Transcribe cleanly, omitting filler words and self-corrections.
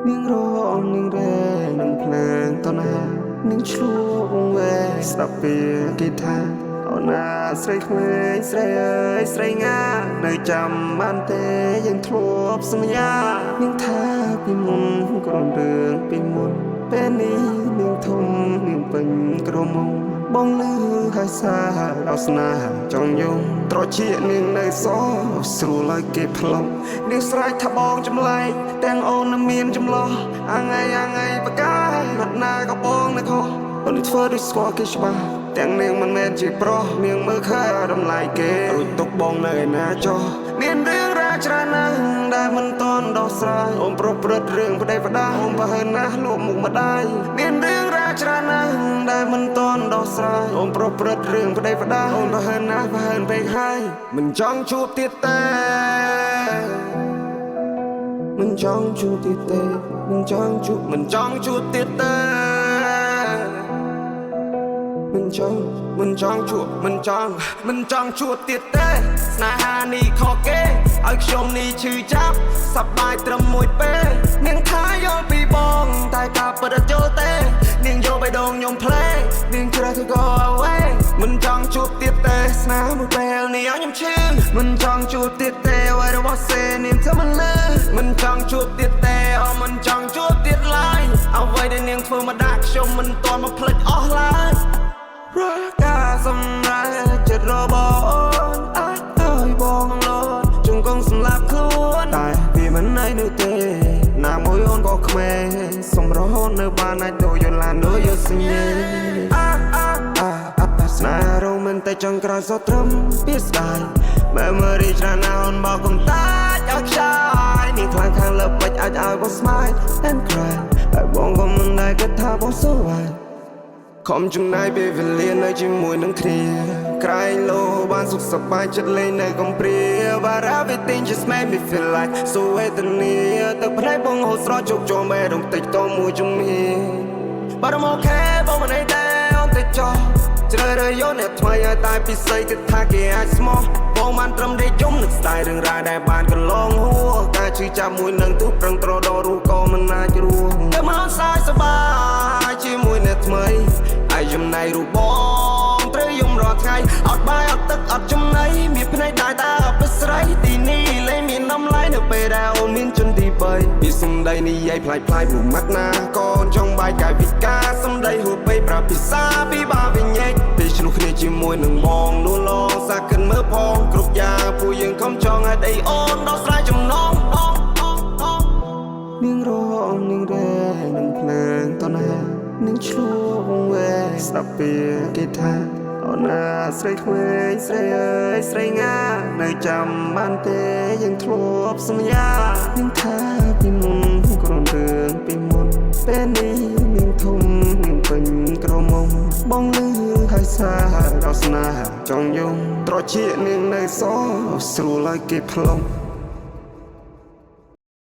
នាងរងនាងរែនឹងភ្លើងតណានាងឆ្លួងវែស្ដាប់ពីគេថាអូនណាស្រីក្មេងស្រីអើយស្រីងានៅចាំបានទេយើងធ្លាប់សន្យានាងថាពីមុនក្រុមរឿងពីមុនពេលនេះនាងធំនាងពេញក្រមុំបងលឺហើយសារដល់ស្នេហ៍ចង់យំត្រជានាងនៅសស្រួលឲ្យគេផ្លុំនាងស្រែកថាបងចម្លែកទាំងអូននឹងមានចម្លោះអាថ្ងៃបកាយរត់ណាក៏បងនៅខុសអូនធ្វើដូចស្គាល់គេច្បាស់ទាំងនាងមិនមែនជាប្រុសនាងមើលឃើញរំលាយគេរួចទុកបងនៅឯណាចុះមានរឿងរ៉ាវច្រើនណាស់ដែលមិនតន់ដោះស្រាយអូនប្រព្រឹត្តរឿងប្តីប្រដាអូនប្រហើនណាស់លក់មុខម្ដាយមានរឿងរ៉ាវច្រើនណាស់ដែលមិនតន់ដោះស្រាយអូនប្រព្រឹត្តរឿងប្តីប្រដាអូនប្រហើនណាស់ប្រហើនពេកហើយមិនចង់ជួបទៀតទេមិនចង់ជួបទៀតទេមិនចង់ជួបទៀតទេមិនចង់ជួបទៀតទេស្នេហានេះខកគេឲ្យខ្ញុំនេះឈឺចាប់សប្បាយត្រឹមមួយពេលនាងថាយល់ពីបងតែការពិតអត់យល់ទេនាងយកបេះដូងខ្ញុំផ្លេនាងជ្រើសទៅ go away មិនចង់ជួបទៀតទេស្នេហ៍មួយពេលនេះឲ្យខ្ញុំឈឺមិនចង់ជួបទៀតទេអ្វីរបស់សេនាងធ្វើមិនលឺមិនចង់ជួបទៀតទេអូមិនចង់ជួបទៀតឡើយអ្វីដែលនាងធ្វើមកដាក់ខ្ញុំមិនទាន់មកភ្លេចអស់ឡើយរកការសម្រេចចិត្តរបស់អូនឲ្យបងលោតជង្គង់សម្លាប់ខ្លួនតែវាមិនណៃនោះទេណាមួយអូនក៏ក្មេងសម្រស់អូននៅបានអាចដូចយឡានដូចយសញ្ញាស្នេហ៍រងមិនតែចង់ក្រោយសត្រឹមពីស្ដាយ Memory ច្រើនណាស់អូនមកកុំតាចឲ្យខ្ចាយនេះខ្លាំងខាងលើពេជ្រអាចឲ្យបង smile and cry ហើយបងក៏មិនដែលគិតថាបងសួរខំចំណាយពេលវេលានៅជាមួយនឹងគ្នាក្រែងលោបានសុខសប្បាយចិត្តលេងនៅកំព្រា But everything just made me feel like so វេទនាទឹកភ្នែកបងហូរស្រក់ជោគជុំបែររំតិចតមួយជំនាញ But I'm okay បងមិនអីទេអូនទៅចោះជ្រើសរើសយកអ្នកថ្មីឲ្យតែពិសេសគិតថាគេអាចស្មោះបងបានត្រឹមតែយំនឹងស្ដាយរឿងរ៉ាវដែលបានកន្លងហួរការជឿចាប់មួយនឹងទូប្រឹងត្រដររੂក៏មិនអាចរស់តែមកសាយសប្បាយជាមួយអ្នកថ្មីហើយចំណៃរូបបងត្រូវយំរាល់ថ្ងៃអត់បាយអត់ទឹកអត់ចំណីមានភ្នែកដែរតែអត់ប្រស្រីទីនេះលែងមានតម្លៃនៅពេលដែលអូនមានជន់ទី3ពីសំដីនិយាយផ្លាយព្រោះម៉ាត់ណាកូនចង់បាយកាយវិការសំដីហួសពេកប្រាប់ភាសាពីបាវិញញែកពេលឆ្លុះគ្នាជាមួយនឹងបងលួលងសាកិនមើលផងគ្រប់យ៉ាងពួកយើងខំចង់ឲ្យដីអូនដោះស្រាយចំណងនាងរងនាងរែនឹងភ្លើងតណានាងឆ្លួងវែស្ដាប់ពីគេថាអូនណាស្រីក្មេងស្រីអើយស្រីងានៅចាំបានទេយើងធ្លាប់សន្យានាងថាពីមុនក្រុមរឿងពីមុនពេលនេះនាងធំនាងពេញក្រមុំបងលឺហើយសារដល់ស្នេហ៍ចង់យំត្រជានាងនៅសស្រួលឲ្យគេផ្លុំ